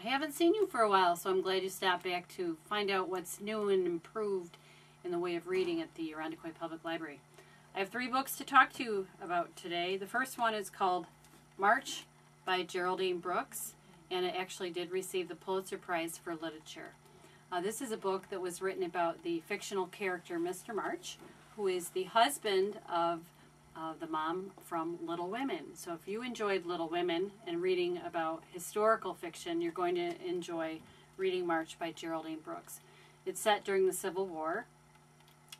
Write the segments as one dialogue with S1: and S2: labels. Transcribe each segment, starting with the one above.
S1: haven't seen you for a while, so I'm glad you stopped back to find out what's new and improved in the way of reading at the Irondequoit Public Library. I have 3 books to talk to you about today. The first one is called March by Geraldine Brooks, and it actually did receive the Pulitzer Prize for Literature. This is a book that was written about the fictional character Mr. March, who is the husband of the mom from Little Women. So if you enjoyed Little Women and reading about historical fiction, you're going to enjoy reading March by Geraldine Brooks. It's set during the Civil War,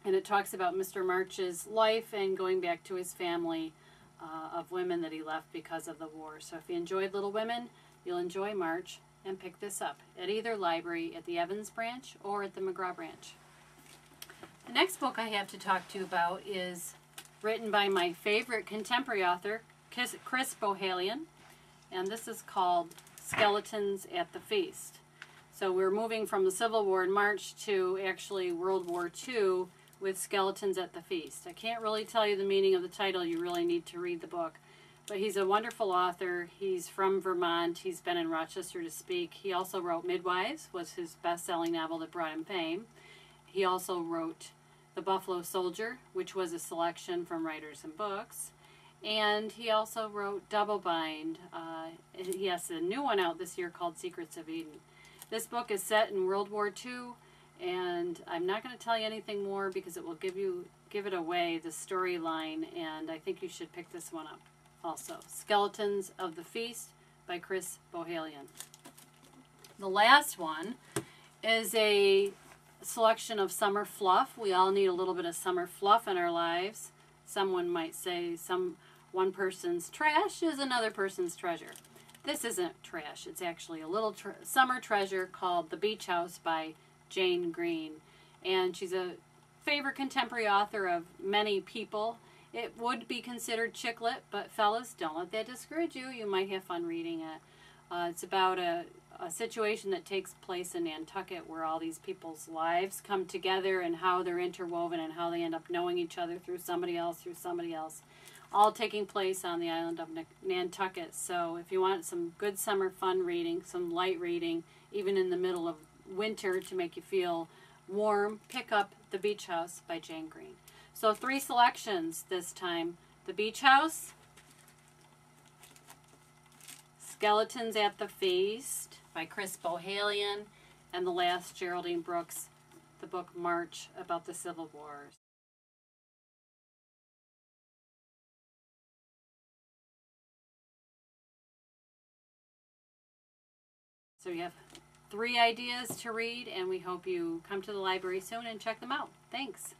S1: and it talks about Mr. March's life and going back to his family of women that he left because of the war. So if you enjoyed Little Women, you'll enjoy March, and pick this up at either library, at the Evans branch or at the McGraw branch. The next book I have to talk to you about is written by my favorite contemporary author, Chris Bohjalian, and this is called Skeletons at the Feast. So we're moving from the Civil War in March to actually World War II with Skeletons at the Feast. I can't really tell you the meaning of the title. You really need to read the book. But he's a wonderful author. He's from Vermont. He's been in Rochester to speak. He also wrote Midwives, was his best-selling novel that brought him fame. He also wrote The Buffalo Soldier, which was a selection from Writers and Books. And he also wrote Double Bind. He has a new one out this year called Secrets of Eden. This book is set in World War II, and I'm not going to tell you anything more because it will give it away, the storyline, and I think you should pick this one up also. Skeletons of the Feast by Chris Bohjalian. The last one is a selection of summer fluff. We all need a little bit of summer fluff in our lives. Someone might say one person's trash is another person's treasure. This isn't trash. It's actually a little summer treasure called The Beach House by Jane Green. And she's a favorite contemporary author of many people. It would be considered chick lit, but fellas, don't let that discourage you. You might have fun reading it. It's about a situation that takes place in Nantucket where all these people's lives come together and how they're interwoven and how they end up knowing each other through somebody else, all taking place on the island of Nantucket. So if you want some good summer fun reading, some light reading, even in the middle of winter to make you feel warm, pick up The Beach House by Jane Green. So 3 selections this time. The Beach House, Skeletons at the Feast by Chris Bohjalian, and the last, Geraldine Brooks, the book March about the Civil War. So you have 3 ideas to read, and we hope you come to the library soon and check them out. Thanks.